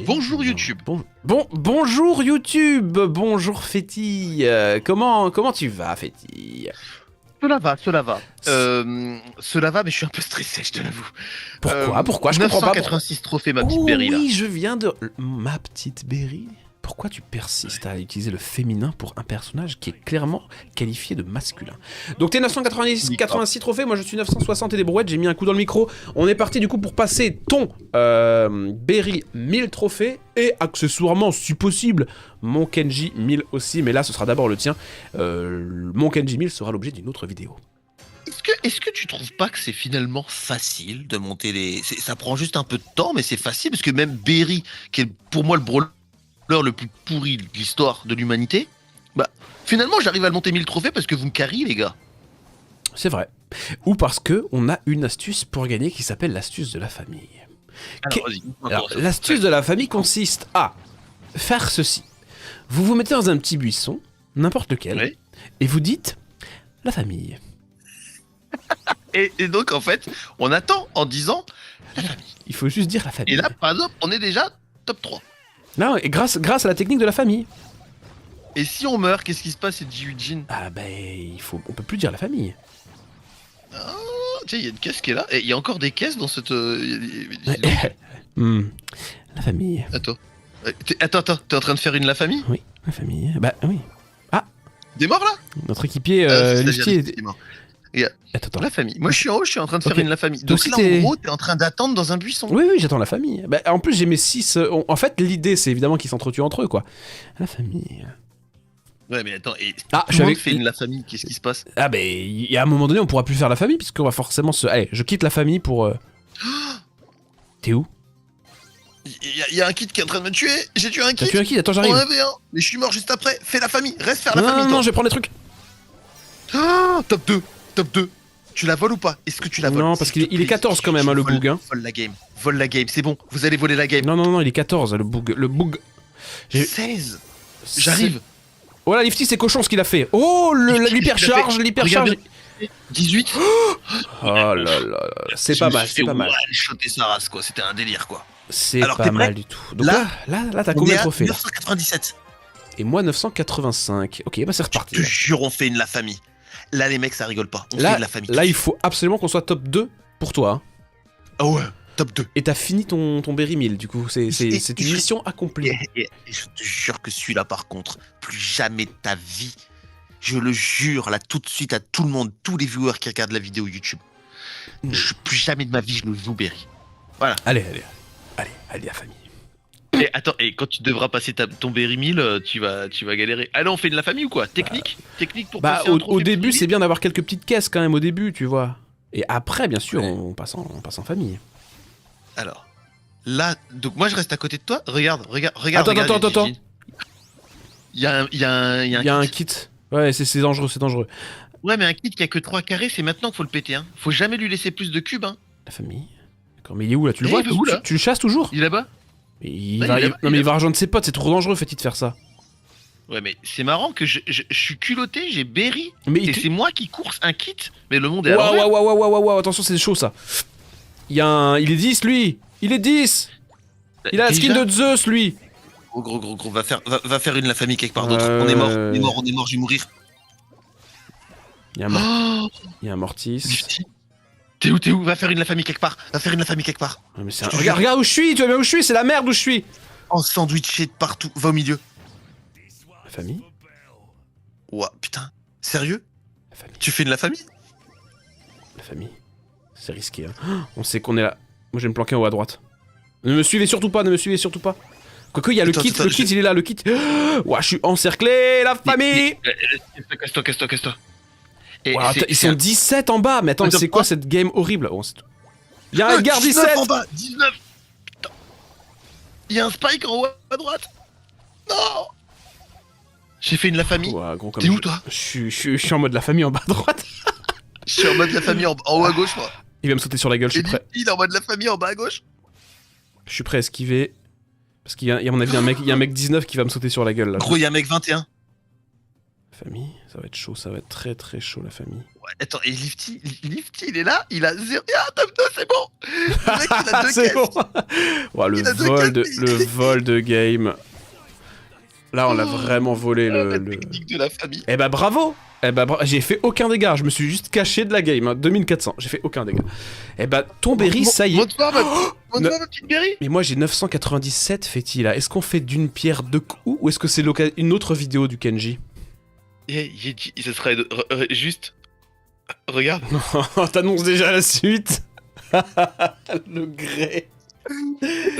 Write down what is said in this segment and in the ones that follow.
Bonjour YouTube. Bonjour YouTube. Bonjour Fétille. Comment tu vas, Fétille? Cela va. Cela va, mais je suis un peu stressé, je te l'avoue. Pourquoi je comprends pas. 986 trophées, ma petite Berry, là. Oui, je viens de... Ma petite Berry. Pourquoi tu persistes à utiliser le féminin pour un personnage qui est clairement qualifié de masculin? Donc t'es 986 trophées, moi je suis 960 et des brouettes, j'ai mis un coup dans le micro. On est parti du coup pour passer ton Berry 1000 trophées et accessoirement, si possible, mon Kenji 1000 aussi. Mais là ce sera d'abord le tien. Mon Kenji 1000 sera l'objet d'une autre vidéo. Est-ce que tu trouves pas que c'est finalement facile de monter les... Ça prend juste un peu de temps, mais c'est facile, parce que même Berry, qui est pour moi le brawler le plus pourri de l'histoire de l'humanité, bah finalement j'arrive à le monter 1000 trophées parce que vous me carriez, les gars. C'est vrai. Ou parce que on a une astuce pour gagner qui s'appelle l'astuce de la famille. Alors, l'astuce de la famille consiste à faire ceci. Vous vous mettez dans un petit buisson, n'importe lequel, Oui. et vous dites la famille. Et donc en fait, on attend en disant la famille. Il faut juste dire la famille. Et là, par exemple, on est déjà top 3. Non, et grâce à la technique de la famille. Et si on meurt, qu'est-ce qui se passe, c'est Jin? Ah ben, on peut plus dire la famille. Ah, tiens, il y a une caisse qui est là. Et il y a encore des caisses dans cette... La famille. Attends. Attends, t'es en train de faire une la famille? Oui, la famille. Bah oui. Des morts là? Notre équipier, Lifty est mort. Attends. La famille. Moi je suis en haut, je suis en train de faire une la famille. Toi Donc aussi, là en gros, t'es en train d'attendre dans un buisson. Oui, j'attends la famille. Bah, en plus, j'ai mes 6... En fait, l'idée, c'est évidemment qu'ils s'entretuent entre eux, quoi. La famille... Ouais, mais attends, et je suis avec... fait une la famille, qu'est-ce qui se passe? Ah ben, il y a un moment donné, on pourra plus faire la famille, puisqu'on va forcément se... Allez, je quitte la famille pour... T'es où? Il y a un kid qui est en train de me tuer. J'ai tué un kid. T'as tué un kid? Attends, j'arrive. Mais je suis mort juste après. Fais la famille, reste faire la famille. Non, je vais prendre les trucs. Ah, top 2. Tu la voles ou pas? Est-ce que tu la voles? Non, parce qu'il est 14 quand même, hein, le boug. Hein. Vole la game, c'est bon. Vous allez voler la game. Non, il est 14, le boug. 16. J'arrive. Oh là, Lifty, c'est cochon ce qu'il a fait. Oh, l'hypercharge. 18. Oh là là, c'est pas mal. Shotter sa race, quoi. C'était un délire, quoi. C'est pas mal du tout. Donc là, t'as combien de trophées? 997. Et moi 985. Ok, bah c'est reparti. Je te jure, on fait une la famille. Là, les mecs, ça rigole pas. On fait une la famille. Là, il faut absolument qu'on soit top 2 pour toi. Hein. Ah ouais, top 2. Et t'as fini ton Berry 1000, du coup. C'est une mission accomplie. Et je te jure que celui-là, par contre, plus jamais de ta vie. Je le jure, là, tout de suite, à tout le monde, tous les viewers qui regardent la vidéo YouTube. Plus jamais de ma vie, je le joue Berry. Voilà. Allez, la famille. Et attends, et quand tu devras passer ton Berry 1000, tu vas galérer. Ah non, on fait de la famille ou quoi? Technique pour passer un trophée au début, c'est bien d'avoir quelques petites caisses quand même au début, tu vois. Et après, bien sûr, on passe en famille. Alors, là, donc moi je reste à côté de toi. Regarde. Attends. Il y a un kit. Ouais, c'est dangereux. Ouais, mais un kit qui a que 3 carrés, c'est maintenant qu'il faut le péter. Hein. Faut jamais lui laisser plus de cubes. Hein. La famille. D'accord, mais il est où là? Tu le vois? Où, là tu le chasses toujours? Il est là-bas? Il va rejoindre ses potes, c'est trop dangereux, Fétille, de faire ça. Ouais, mais c'est marrant que je suis culotté, j'ai Berry, et c'est moi qui course un kit, mais le monde est à l'envers. Waouh, attention, c'est chaud ça. Il est 10, lui. Il est 10. Il a la skin de Zeus, lui. Gros, va faire une la famille quelque part d'autre. On est mort, je vais mourir. Il y a un Mortis. T'es où? Va faire une la famille quelque part. Ouais, mais regarde où je suis, tu vois bien où je suis, c'est la merde où je suis. En sandwiché de partout, va au milieu. La famille? Ouah, putain, sérieux? La famille. Tu fais de la famille? La famille. C'est risqué, hein. On sait qu'on est là. Moi, je vais me planquer en haut à droite. Ne me suivez surtout pas. Quoique, il y a le kit, il est là, le kit. Ouah, je suis encerclé, la famille. Casse-toi. Ils sont 17 en bas, mais attends, c'est quoi cette game horrible? Il y a un gars 17 en bas, 19. Putain. Il y a un spike en haut à droite. Non. J'ai fait une la famille. T'es où toi? Je suis en mode la famille en bas à droite. Je suis en mode la famille en haut à gauche, moi. Il va me sauter sur la gueule, je suis prêt. Il est en mode la famille en bas à gauche. Je suis prêt à esquiver. Parce qu'il y a à mon avis un mec 19 qui va me sauter sur la gueule là. Gros, il y a un mec 21. famille. Ça va être chaud, ça va être très très chaud la famille. Ouais, attends, et Lifty, il est là, il a 0. Ah, top 2, c'est bon. Le mec, il a 2 C'est caisses. bon. Ouais, Il a deux caisses. le vol de game. Là, on a vraiment volé La le... technique de la famille. Eh bah bravo. Eh bah j'ai fait aucun dégât, je me suis juste caché de la game, hein. 2400, j'ai fait aucun dégât. Eh bah ton Berry, ça y est. Montre-moi ma petite Berry. Mais moi j'ai 997 Fetty là, est-ce qu'on fait d'une pierre deux coups ou est-ce que c'est une autre vidéo du Kenji? Ce serait juste. Regarde. T'annonces déjà la suite. Le grès.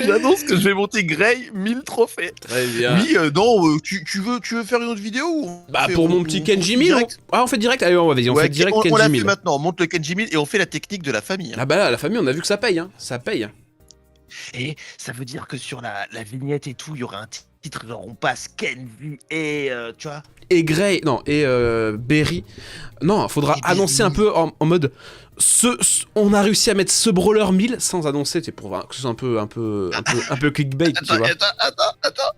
J'annonce que je vais monter Grey 1000 trophées. Très bien. Oui, non, tu veux faire une autre vidéo ou Bah pour mon petit Kenji 1000, on fait direct. Allez, vas-y, on fait direct on Kenji l'a 1000. fait maintenant, on monte le Kenji 1000 et on fait la technique de la famille. Ah bah là, la famille, on a vu que ça paye, hein. Ça paye. Et ça veut dire que sur la vignette et tout, il y aura un titre genre on passe Kenji et tu vois. Et Grey, non, et Berry. Non, faudra annoncer un peu en mode. On a réussi à mettre ce brawler 1000 sans annoncer, c'est pour que ce soit un peu clickbait, tu vois. Attends.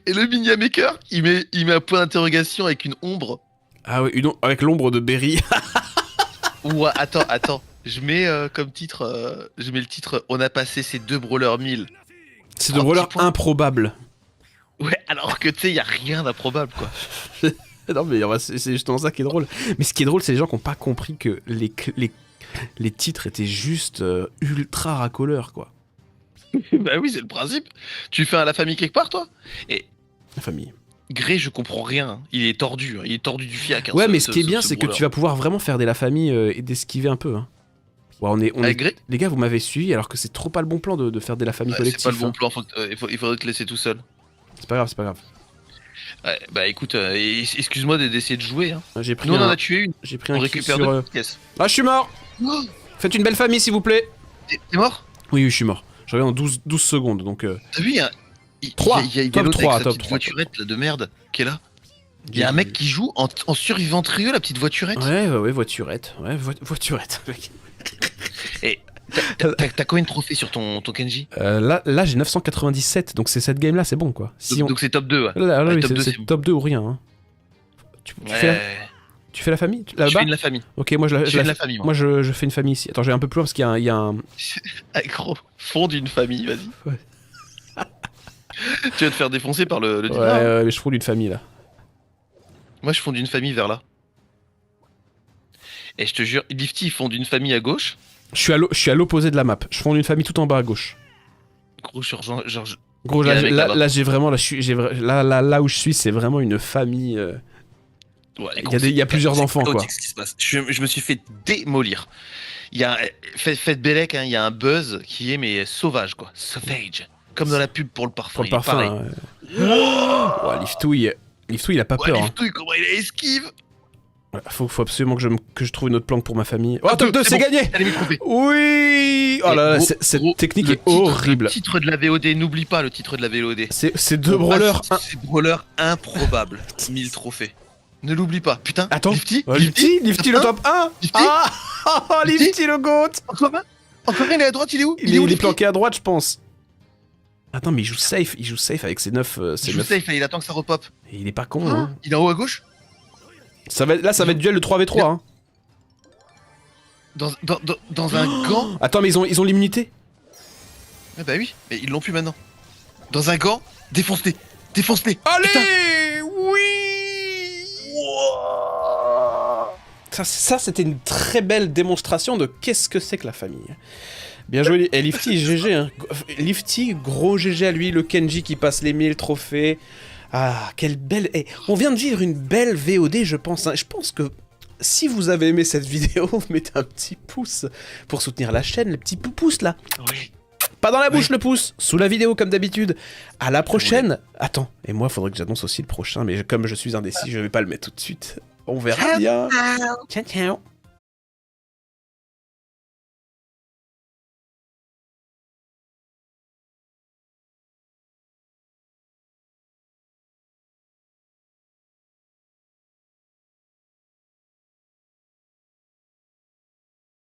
Et le Minia Maker, il met un point d'interrogation avec une ombre. Ah oui, avec l'ombre de Berry. Ouais, attends. Je mets comme titre, je mets le titre on a passé ces 2 brawlers 1000. C'est de brawler improbable. Ouais, alors que tu sais, y a rien d'improbable quoi. Non mais c'est justement ça qui est drôle. Mais ce qui est drôle, c'est les gens qui n'ont pas compris que les titres étaient juste ultra racoleurs, quoi. Bah oui, c'est le principe. Tu fais un la famille quelque part, toi. Et La famille. Grey, je comprends rien. Hein. Il est tordu du fiac. Hein, Ouais, mais ce qui est bien, c'est que tu vas pouvoir vraiment faire des la famille et d'esquiver un peu. Hein. Ouais, les gars, vous m'avez suivi alors que c'est trop pas le bon plan de faire des la famille collective. C'est pas le bon plan, il faudrait te laisser tout seul. C'est pas grave. Ouais, bah écoute, excuse-moi d'essayer de jouer. Hein. Nous on en a tué une. J'ai pris on un récupère sur... 2 pièces. Ah, je suis mort. Oh, Faites une belle famille, s'il vous plaît. t'es mort? Oui, je suis mort. Je reviens en 12 secondes, donc... T'as vu, il y a 3, top 3, sa petite voiturette là, de merde qui est là. Il y a un mec qui joue en survivant trio, la petite voiturette. Ouais, voiturette. Ouais, voiturette. Et t'as combien de trophées sur ton Kenji? Là j'ai 997, donc c'est cette game là, c'est bon quoi. Donc c'est top 2, ouais. Là, oui, top 2, c'est top 2 ou rien. Hein. Tu fais la famille Je fais de la famille. Ok, moi je fais de la famille. Moi je fais une famille ici. Attends, je vais un peu plus loin parce qu'il y a un... Ah, gros, fond d'une famille, vas-y. Ouais. Tu vas te faire défoncer par le Ouais, mais je fonde une famille là. Moi je fonde une famille vers là. Et je te jure, Lifty il fonde une famille à gauche. Je suis à l'opposé de la map. Je fonde une famille tout en bas à gauche. Gros, genre Gros, là j'ai vraiment... Là où je suis, c'est vraiment une famille... Ouais, il y a plusieurs enfants quoi. Ce qui se passe. Je me suis fait démolir. Il y a faites Bellec, hein, il y a un buzz qui est mais sauvage quoi, savage, comme dans la pub pour le parfum. Pour le parfum. Ouais, Liftouille, il a pas peur. Liftouille, comment il a esquive. Ouais, faut absolument que je trouve une autre planque pour ma famille. Oh, top 2, c'est gagné. Oui. Oh là là, cette technique est horrible. Le titre de la VOD, n'oublie pas le titre de la VOD. C'est 2 brawlers. C'est brawler improbable. 1000 trophées. Ne l'oublie pas. Putain. Attends. Lifty le top 1. Lifty Lifty le GOAT. Encore un, il est à droite, il est où? Il est planqué à droite, je pense. Attends, mais il joue safe avec ses 9. Il joue safe, il attend que ça repop. Et il est pas con, hein. Il est en haut à gauche. Ça va être duel de 3v3, hein. Dans un gant. Attends, mais ils ont l'immunité. Ah bah oui, mais ils l'ont plus maintenant. Dans un gant, défonce-les. Allez. Putain. Oui. Ça c'était une très belle démonstration de qu'est-ce que c'est que la famille. Bien joué, et Lifty, GG, hein. Lifty, gros GG à lui, le Kenji qui passe les 1000 trophées. Ah, quelle belle... on vient de vivre une belle VOD, je pense. Hein. Je pense que si vous avez aimé cette vidéo, mettez un petit pouce pour soutenir la chaîne, le petit pouce là. Oui. Pas dans la bouche le pouce, sous la vidéo comme d'habitude. À la prochaine. Attends, et moi, faudrait que j'annonce aussi le prochain, mais comme je suis indécis, je vais pas le mettre tout de suite. On verra bien. Ciao, ciao.